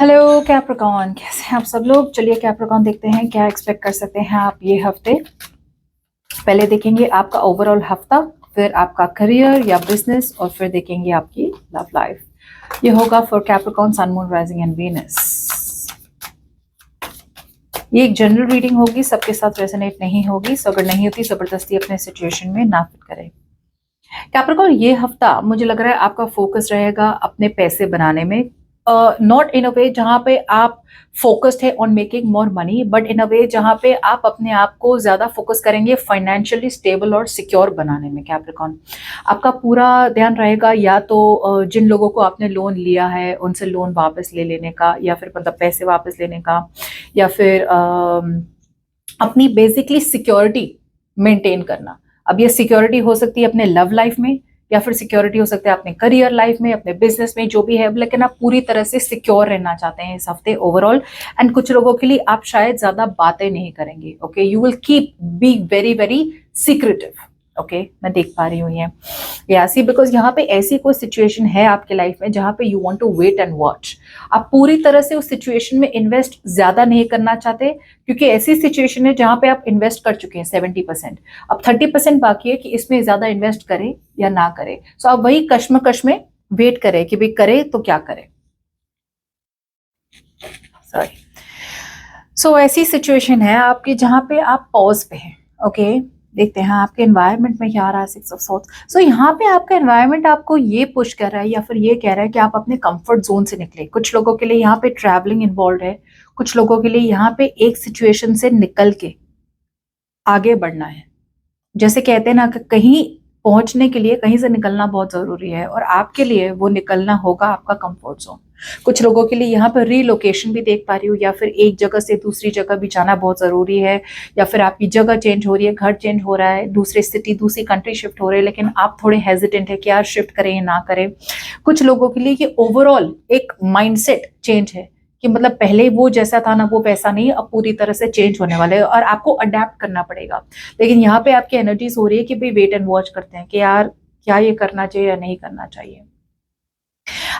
Hello Capricorn, कैसे हैं आप सब लोग। चलिए कैप्रिकॉर्न देखते हैं क्या एक्सपेक्ट कर सकते हैं आप ये हफ्ते। पहले देखेंगे आपका ओवरऑल हफ्ता, फिर आपका करियर या बिजनेस, और फिर देखेंगे आपकी लव लाइफ। ये होगा for Capricorn, sun, moon, rising and Venus. ये एक जनरल रीडिंग होगी, सबके साथ रेजोनेट नहीं होगी, सो अगर नहीं होती जबरदस्ती अपने सिचुएशन में ना फिट करें। कैप्रिकॉर्न, ये हफ्ता मुझे लग रहा है आपका फोकस रहेगा अपने पैसे बनाने में। नॉट इन अ वे जहां पे आप फोकस्ड है on making more money, but in a way जहां पे आप अपने आप को ज्यादा फोकस करेंगे फाइनेंशियली स्टेबल और सिक्योर बनाने में। कैप्रिकॉर्न, आपका पूरा ध्यान रहेगा या तो जिन लोगों को आपने लोन लिया है उनसे लोन वापस ले लेने का, या फिर मतलब पैसे वापस लेने का, या फिर अपनी बेसिकली सिक्योरिटी मेंटेन करना। अब ये सिक्योरिटी हो सकती है अपने लव लाइफ में, या फिर सिक्योरिटी हो सकता है अपने करियर लाइफ में, अपने बिजनेस में, जो भी है, लेकिन आप पूरी तरह से सिक्योर रहना चाहते हैं इस हफ्ते ओवरऑल। एंड कुछ लोगों के लिए आप शायद ज्यादा बातें नहीं करेंगे। Okay, you will keep be very very secretive. Okay, मैं देख पा रही हूँ ये यासी, बिकॉज यहाँ पे ऐसी कोई सिचुएशन है आपके लाइफ में जहाँ पे you want to wait and watch. आप पूरी तरह से उस सिचुएशन में इन्वेस्ट ज्यादा नहीं करना चाहते, क्योंकि ऐसी सिचुएशन है जहाँ पे आप इन्वेस्ट कर चुके हैं 70%। अब 30% बाकी है कि इसमें ज्यादा इन्वेस्ट करें या ना करें। सो आप वही कश्मकश में वेट करें कि भाई करे तो क्या करें। सॉरी। सो ऐसी सिचुएशन है आपकी जहाँ पे आप पॉज पे हैं। ओके, देखते हैं आपके एनवायरनमेंट में क्या आ रहा है। 6 ऑफ सोर्ड्स। सो यहाँ पे आपका एनवायरनमेंट आपको ये पुश कर रहा है या फिर ये कह रहा है कि आप अपने कंफर्ट जोन से निकले। कुछ लोगों के लिए यहाँ पे ट्रैवलिंग इन्वॉल्व है, कुछ लोगों के लिए यहाँ पे एक सिचुएशन से निकल के आगे बढ़ना है। जैसे कहते हैं ना कि कहीं पहुंचने के लिए कहीं से निकलना बहुत जरूरी है, और आपके लिए वो निकलना होगा आपका कंफर्ट जोन। कुछ लोगों के लिए यहाँ पर रीलोकेशन भी देख पा रही हूँ, या फिर एक जगह से दूसरी जगह भी जाना बहुत जरूरी है, या फिर आपकी जगह चेंज हो रही है, घर चेंज हो रहा है, दूसरी सिटी दूसरी कंट्री शिफ्ट हो रहे हैं, लेकिन आप थोड़े हेजिटेंट है कि यार शिफ्ट करें या ना करें। कुछ लोगों के लिए ये ओवरऑल एक माइंडसेट चेंज है कि मतलब पहले वो जैसा था ना वो वैसा नहीं, अब पूरी तरह से चेंज होने वाले है और आपको अडेप्ट करना पड़ेगा। लेकिन यहाँ पे आपकी एनर्जीज हो रही है कि भाई वेट एंड वॉच करते हैं कि यार क्या ये करना चाहिए या नहीं करना चाहिए।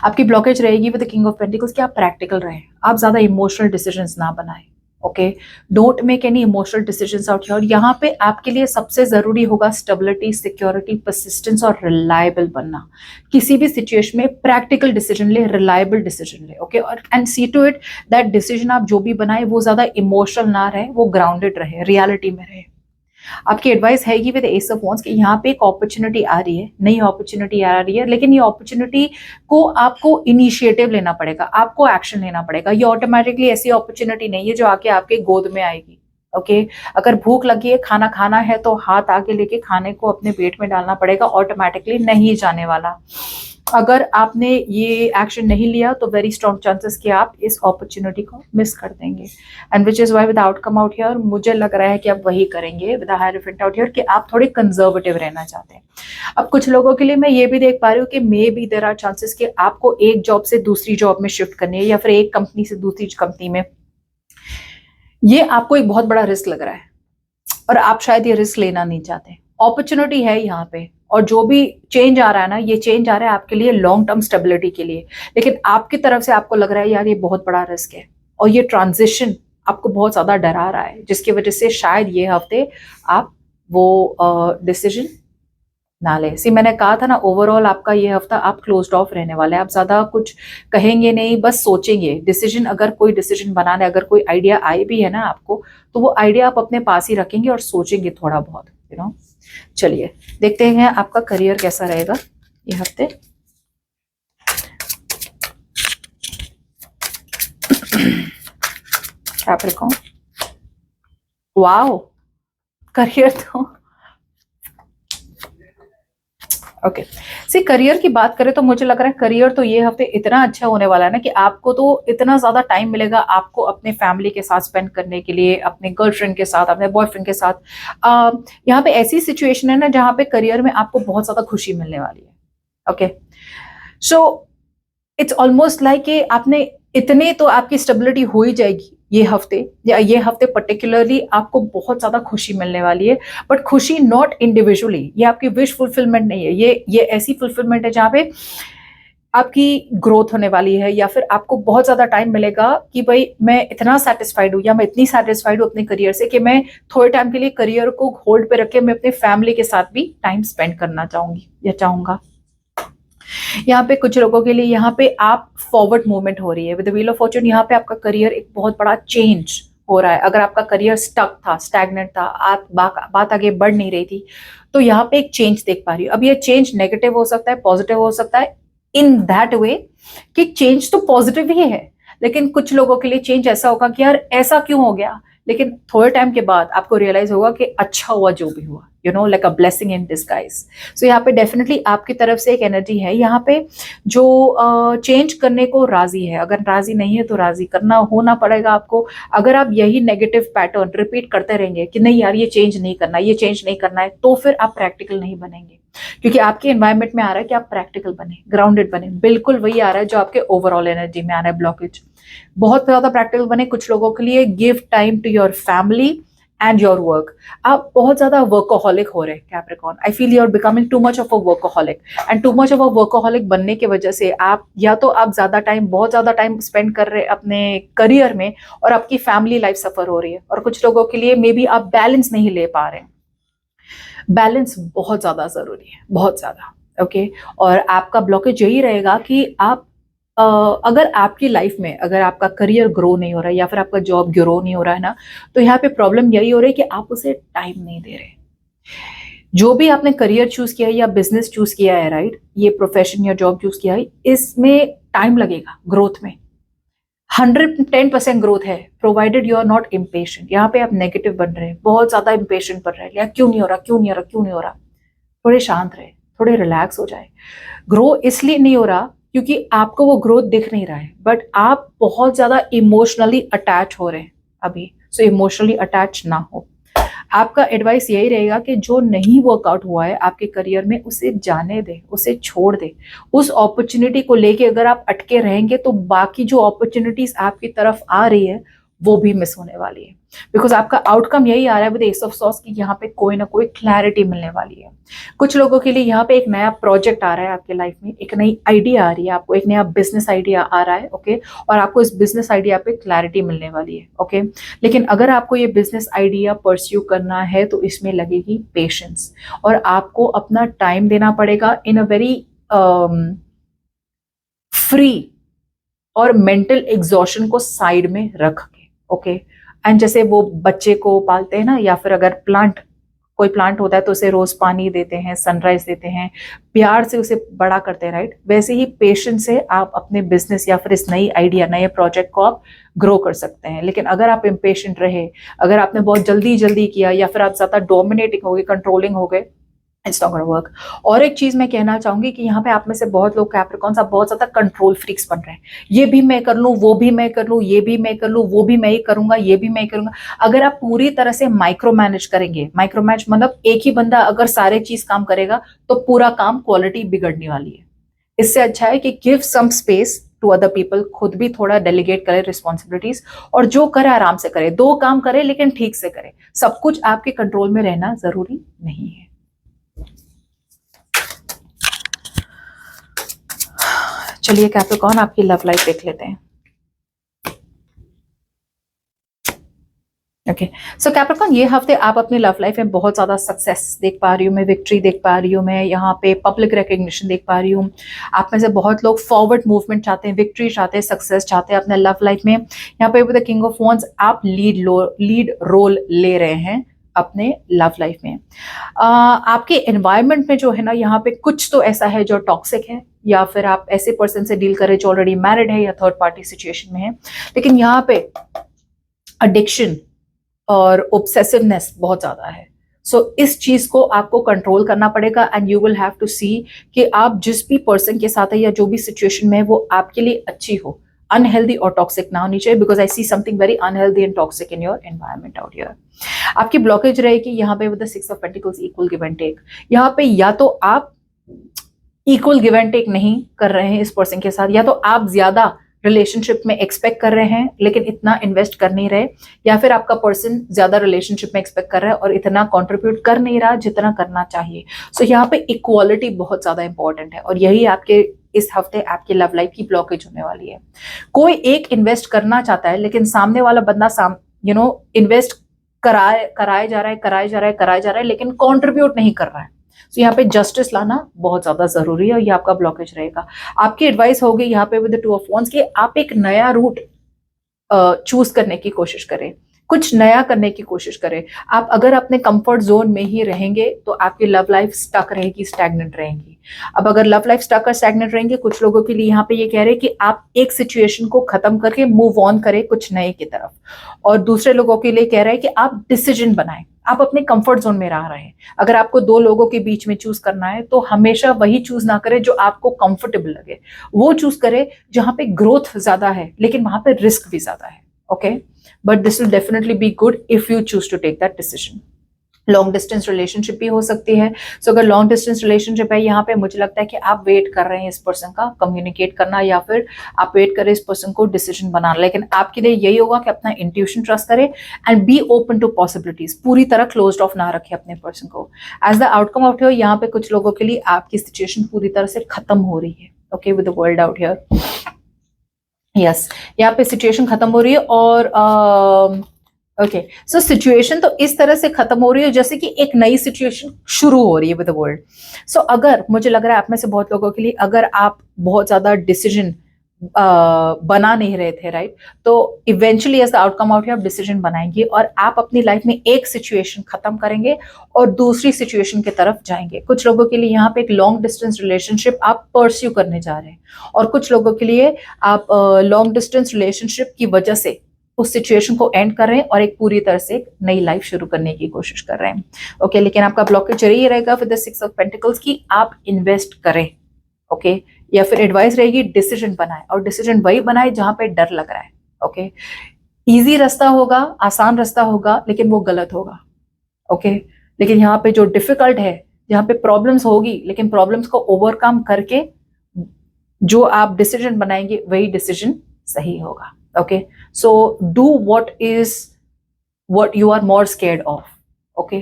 आपकी ब्लॉकेज रहेगी with the king of pentacles कि आप प्रैक्टिकल रहें, आप ज्यादा इमोशनल डिसीजंस ना बनाएं। Okay, don't make any emotional decisions out here. यहाँ पे आपके लिए सबसे जरूरी होगा स्टेबिलिटी, सिक्योरिटी, परसिस्टेंस और रिलायबल बनना। किसी भी सिचुएशन में प्रैक्टिकल डिसीजन ले, रिलायबल डिसीजन ले। ओके, और and see to it that decision आप जो भी बनाए वो ज्यादा इमोशनल ना रहे, वो ग्राउंडेड रहे, रियलिटी में रहे। आपकी एडवाइस है विद एस ऑफ वांड्स कि यहाँ पे एक अपॉर्चुनिटी आ रही है, नई अपॉर्चुनिटी आ रही है, लेकिन ये अपॉर्चुनिटी को आपको इनिशिएटिव लेना पड़ेगा, आपको एक्शन लेना पड़ेगा। ये ऑटोमेटिकली ऐसी अपॉर्चुनिटी नहीं है जो आके आपके गोद में आएगी। ओके, अगर भूख लगी है, खाना खाना है, तो हाथ आगे लेके खाने को अपने पेट में डालना पड़ेगा, ऑटोमेटिकली नहीं जाने वाला। अगर आपने ये एक्शन नहीं लिया तो वेरी स्ट्रॉन्ग चांसेस कि आप इस अपॉर्चुनिटी को मिस कर देंगे। And which is why with outcome out here मुझे लग रहा है कि आप वही करेंगे विद हायरफेंट आउट हियर कि आप थोड़े कंजर्वेटिव रहना चाहते हैं। अब कुछ लोगों के लिए मैं ये भी देख पा रही हूँ कि maybe there are chances कि आपको एक जॉब से दूसरी जॉब में शिफ्ट करनी है, या फिर एक कंपनी से दूसरी कंपनी में। ये आपको एक बहुत बड़ा रिस्क लग रहा है और आप शायद ये रिस्क लेना नहीं चाहते। अपॉर्चुनिटी है यहाँ पे, और जो भी चेंज आ रहा है ना, ये चेंज आ रहा है आपके लिए लॉन्ग टर्म स्टेबिलिटी के लिए, लेकिन आपकी तरफ से आपको लग रहा है यार ये बहुत बड़ा रिस्क है, और ये ट्रांजिशन आपको बहुत ज्यादा डरा रहा है, जिसकी वजह से शायद ये हफ्ते आप वो डिसीजन ना ले। सी मैंने कहा था ना, ओवरऑल आपका ये हफ्ता आप क्लोज्ड ऑफ रहने वाले हैं, आप ज्यादा कुछ कहेंगे नहीं, बस सोचेंगे। डिसीजन, अगर कोई डिसीजन बनाने, अगर कोई आइडिया आए भी है ना आपको, तो वो आइडिया आप अपने पास ही रखेंगे और सोचेंगे थोड़ा बहुत, यू नो। चलिए देखते हैं आपका करियर कैसा रहेगा ये हफ्ते। कैप्रिकॉर्न, वाओ, करियर तो ओके। सी करियर की बात करें तो मुझे लग रहा है करियर तो ये हफ्ते इतना अच्छा होने वाला है ना कि आपको तो इतना ज्यादा टाइम मिलेगा आपको अपने फैमिली के साथ स्पेंड करने के लिए, अपने गर्लफ्रेंड के साथ, अपने बॉयफ्रेंड के साथ। यहाँ पे ऐसी सिचुएशन है ना जहाँ पे करियर में आपको बहुत ज्यादा खुशी मिलने वाली है। Okay, so it's almost like कि आपने इतने तो आपकी स्टेबिलिटी हो ही जाएगी ये हफ्ते, या ये हफ्ते पर्टिकुलरली आपको बहुत ज्यादा खुशी मिलने वाली है। बट खुशी नॉट इंडिविजुअली, ये आपकी विश फुलफिलमेंट नहीं है, ये ऐसी फुलफिलमेंट है जहाँ पे आपकी ग्रोथ होने वाली है, या फिर आपको बहुत ज्यादा टाइम मिलेगा कि भाई मैं इतना सेटिस्फाइड हूँ या मैं इतनी सेटिस्फाइड हूँ अपने करियर से कि मैं थोड़े टाइम के लिए करियर को होल्ड पे रख के मैं अपने फैमिली के साथ भी टाइम स्पेंड करना चाहूंगी या चाहूंगा। यहाँ पे कुछ लोगों के लिए यहाँ पे आप फॉरवर्ड मूवमेंट हो रही है with the wheel of Fortune. यहाँ पे आपका करियर एक बहुत बड़ा चेंज हो रहा है। अगर आपका करियर स्टक था, स्टैग्नेंट था, आप बात आगे बढ़ नहीं रही थी, तो यहाँ पे एक चेंज देख पा रही हूँ। अब ये चेंज नेगेटिव हो सकता है, पॉजिटिव हो सकता है, इन दैट वे कि चेंज तो पॉजिटिव ही है, लेकिन कुछ लोगों के लिए चेंज ऐसा होगा कि यार ऐसा क्यों हो गया, लेकिन थोड़े टाइम के बाद आपको रियलाइज होगा कि अच्छा हुआ जो भी हुआ, you know, like a blessing in disguise. So यहाँ पे डेफिनेटली आपकी तरफ से एक एनर्जी है यहाँ पे जो चेंज करने को राजी है। अगर राजी नहीं है तो राजी करना होना पड़ेगा आपको। अगर आप यही नेगेटिव पैटर्न रिपीट करते रहेंगे कि नहीं यार ये चेंज नहीं करना, ये चेंज नहीं करना है, तो फिर आप प्रैक्टिकल नहीं बनेंगे, क्योंकि आपके एनवायरमेंट में आ रहा है कि आप प्रैक्टिकल बने, ग्राउंडेड बने। बिल्कुल वही आ रहा है जो आपके ओवरऑल एनर्जी में आ रहा है, ब्लॉकेज। बहुत ज्यादा प्रैक्टिकल बने। कुछ लोगों के लिए give time to your family and your work. आप बहुत ज्यादा वर्कोहॉलिक हो रहे हैं Capricorn. I feel you are becoming too much of a workaholic, and too much of a workaholic बनने की वजह से आप या तो आप बहुत ज्यादा टाइम स्पेंड कर रहे हैं अपने करियर में, और आपकी फैमिली लाइफ सफर हो रही है। और कुछ लोगों के लिए मे बी आप बैलेंस नहीं ले पा रहे हैं। बैलेंस बहुत ज्यादा जरूरी है, बहुत ज्यादा। ओके, और आपका ब्लॉकेज यही रहेगा कि आप अगर आपकी लाइफ में अगर आपका करियर ग्रो नहीं हो रहा है या फिर आपका जॉब ग्रो नहीं हो रहा है ना, तो यहाँ पे प्रॉब्लम यही हो रही है कि आप उसे टाइम नहीं दे रहे। जो भी आपने करियर चूज किया है या बिजनेस चूज किया है, राइट, ये प्रोफेशन या जॉब चूज किया है, इसमें टाइम लगेगा ग्रोथ में। 110% ग्रोथ है, provided you are not impatient. यहाँ पे आप नेगेटिव बन रहे हैं, बहुत ज्यादा इम्पेशेंट बन रहे हैं, या क्यों नहीं हो रहा, क्यों नहीं हो रहा, क्यों नहीं हो रहा। थोड़े शांत रहे, थोड़े रिलैक्स हो जाए। ग्रो इसलिए नहीं हो रहा क्योंकि आपको वो ग्रोथ दिख नहीं रहा है, बट आप बहुत ज्यादा इमोशनली अटैच हो रहे हैं अभी। सो इमोशनली अटैच ना हो। आपका एडवाइस यही रहेगा कि जो नहीं वर्कआउट हुआ है आपके करियर में, उसे जाने दे, उसे छोड़ दे। उस अपॉर्चुनिटी को लेके अगर आप अटके रहेंगे तो बाकी जो अपॉर्चुनिटीज आपकी तरफ आ रही है वो भी मिस होने वाली है। बिकॉज आपका आउटकम यही आ रहा है विद एस ऑफ सॉर्ड्स की यहाँ पे कोई ना कोई क्लैरिटी मिलने वाली है। कुछ लोगों के लिए यहाँ पे एक नया प्रोजेक्ट आ रहा है आपके लाइफ में, एक नई आइडिया आ रही है आपको, एक नया बिजनेस आइडिया आ रहा है। ओके, और आपको इस बिजनेस आइडिया पे क्लैरिटी मिलने वाली है। ओके, लेकिन अगर आपको ये बिजनेस आइडिया परस्यू करना है तो इसमें लगेगी पेशेंस, और आपको अपना टाइम देना पड़ेगा इन अ वेरी फ्री और मेंटल एग्जॉशन को साइड में रख के। ओके, एंड जैसे वो बच्चे को पालते हैं ना, या फिर अगर कोई प्लांट होता है तो उसे रोज पानी देते हैं, सनराइज देते हैं, प्यार से उसे बड़ा करते हैं, राइट, वैसे ही पेशेंस से आप अपने बिजनेस या फिर इस नई आइडिया, नए प्रोजेक्ट को आप ग्रो कर सकते हैं। लेकिन अगर आप इम्पेशेंट रहे, अगर आपने बहुत जल्दी जल्दी किया, या फिर आप ज्यादा डोमिनेटिंग हो गए, कंट्रोलिंग हो गए, इट्स नॉट गोना वर्क। और एक चीज मैं कहना चाहूंगी कि यहाँ पे आप में से बहुत लोग कैप्रिकॉर्न्स आप बहुत ज्यादा कंट्रोल फ्रीक्स बन रहे हैं। ये भी मैं कर लूं, वो भी मैं कर लूं, ये भी मैं कर लूं, वो भी मैं ही करूंगा, ये भी मैं ही करूंगा। अगर आप पूरी तरह से माइक्रो मैनेज करेंगे, माइक्रो मैनेज मतलब एक ही बंदा अगर सारे चीज काम करेगा तो पूरा काम क्वालिटी बिगड़ने वाली है। इससे अच्छा है कि give some space to other people, खुद भी थोड़ा डेलीगेट करे रिस्पॉन्सिबिलिटीज, और जो करे आराम से करे, 2 काम करे लेकिन ठीक से करे। सब कुछ आपके कंट्रोल में रहना जरूरी नहीं है। चलिए कैप्रिकॉर्न आपकी लव लाइफ देख लेते हैं। ओके, सो कैप्रिकॉर्न ये हफ्ते आप अपनी लव लाइफ में बहुत ज्यादा सक्सेस देख पा रही हूँ मैं, विक्ट्री देख पा रही हूँ मैं, यहाँ पे पब्लिक रिकग्निशन देख पा रही हूँ। आप में से बहुत लोग फॉरवर्ड मूवमेंट चाहते हैं, विक्ट्री चाहते हैं, सक्सेस चाहते हैं अपने लव लाइफ में। यहाँ पे with the king of wands आप लीड रोल ले रहे हैं अपने लव लाइफ में। आपके एनवायरनमेंट में जो है ना, यहाँ पे कुछ तो ऐसा है जो टॉक्सिक है, या फिर आप ऐसे पर्सन से डील करें जो ऑलरेडी मैरिड है या थर्ड पार्टी सिचुएशन में है। लेकिन यहाँ पे एडिक्शन और ऑब्सेसिवनेस बहुत ज्यादा है। सो इस चीज को आपको कंट्रोल करना पड़ेगा, and you will have to see कि आप जिस भी पर्सन के साथ है या जो भी सिचुएशन में है वो आपके लिए अच्छी हो, अनहेल्दी और टॉक्सिक ना होनी चाहिए। Because I see something very unhealthy and toxic in your environment out here. आपकी ब्लॉकेज रहेगी यहाँ पे with the 6 of pentacles, equal give and take. यहाँ पे या तो आप इक्वल गिव एंड टेक नहीं कर रहे हैं इस पर्सन के साथ, या तो आप ज्यादा रिलेशनशिप में एक्सपेक्ट कर रहे हैं लेकिन इतना इन्वेस्ट कर नहीं रहे, या फिर आपका पर्सन ज्यादा रिलेशनशिप में एक्सपेक्ट कर रहा है और इतना कंट्रीब्यूट कर नहीं रहा जितना करना चाहिए। सो यहाँ पे इक्वालिटी बहुत ज्यादा इंपॉर्टेंट है, और यही आपके इस हफ्ते आपकी लव लाइफ की ब्लॉकेज होने वाली है। कोई एक इन्वेस्ट करना चाहता है लेकिन सामने वाला बंदा इन्वेस्ट कराए जा रहा है लेकिन कंट्रीब्यूट नहीं कर रहा है। तो यहाँ पे जस्टिस लाना बहुत ज्यादा जरूरी है और ये आपका ब्लॉकेज रहेगा। आपकी एडवाइस होगी यहाँ पे विद द 2 ऑफ वांड्स कि आप एक नया रूट चूज करने की कोशिश करें, कुछ नया करने की कोशिश करें। आप अगर अपने कंफर्ट जोन में ही रहेंगे तो आपकी लव लाइफ स्टक रहेगी, स्टैग्नेंट रहेंगी। अब अगर लव लाइफ स्टक और स्टैग्नेंट रहेंगे, कुछ लोगों के लिए यहाँ पे ये कह रहे हैं कि आप एक सिचुएशन को खत्म करके मूव ऑन करें कुछ नए की तरफ, और दूसरे लोगों के लिए कह रहे हैं कि आप डिसीजन बनाएं। आप अपने कंफर्ट जोन में रह रहे हैं। अगर आपको 2 लोगों के बीच में चूज करना है तो हमेशा वही चूज ना करें जो आपको कंफर्टेबल लगे, वो चूज करें जहां पे ग्रोथ ज्यादा है लेकिन वहां पे रिस्क भी ज्यादा है। Okay, but this will definitely be good if you choose to take that decision. Long distance relationship भी हो सकती है। सो अगर लॉन्ग डिस्टेंस रिलेशनशिप है, यहाँ पे मुझे लगता है कि आप वेट कर रहे हैं इस पर्सन का कम्युनिकेट करना, या फिर आप वेट करें इस पर्सन को डिसीजन बनाना। लेकिन आपके लिए यही होगा कि अपना इंट्यूशन ट्रस्ट करें and be open to possibilities. पूरी तरह क्लोज्ड ऑफ ना रखें अपने पर्सन को। As the outcome of here, यहाँ पे कुछ लोगों के लिए आपकी सिचुएशन पूरी तरह से खत्म हो रही है। Okay, with the world out here, yes, यहाँ पे सिचुएशन खत्म हो रही है। और ओके, सो सिचुएशन तो इस तरह से खत्म हो रही है जैसे कि एक नई सिचुएशन शुरू हो रही है विद द वर्ल्ड। सो अगर मुझे लग रहा है आप में से बहुत लोगों के लिए, अगर आप बहुत ज्यादा डिसीजन बना नहीं रहे थे, राइट, तो eventually as the outcome out, आप डिसीजन बनाएंगे और आप अपनी लाइफ में एक सिचुएशन खत्म करेंगे और दूसरी सिचुएशन की तरफ जाएंगे। कुछ लोगों के लिए यहाँ पे एक लॉन्ग डिस्टेंस रिलेशनशिप आप परस्यू करने जा रहे हैं, और कुछ लोगों के लिए आप लॉन्ग डिस्टेंस रिलेशनशिप की वजह से उस सिचुएशन को एंड कर रहे हैं और एक पूरी तरह से एक नई लाइफ शुरू करने की कोशिश कर रहे हैं। ओके, लेकिन आपका ब्लॉकेज यही रहेगा विद द 6 ऑफ पेंटिकल्स की आप इन्वेस्ट करें। ओके, या फिर एडवाइस रहेगी डिसीजन बनाए, और डिसीजन वही बनाए जहां पे डर लग रहा है। ओके, इजी रास्ता होगा, आसान रास्ता होगा, लेकिन वो गलत होगा। ओके, लेकिन यहाँ पे जो डिफिकल्ट है, जहाँ पे प्रॉब्लम्स होगी, लेकिन प्रॉब्लम्स को ओवरकम करके जो आप डिसीजन बनाएंगे वही डिसीजन सही होगा। Okay, so do what you are more scared of. Okay,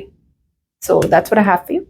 so that's what I have for you.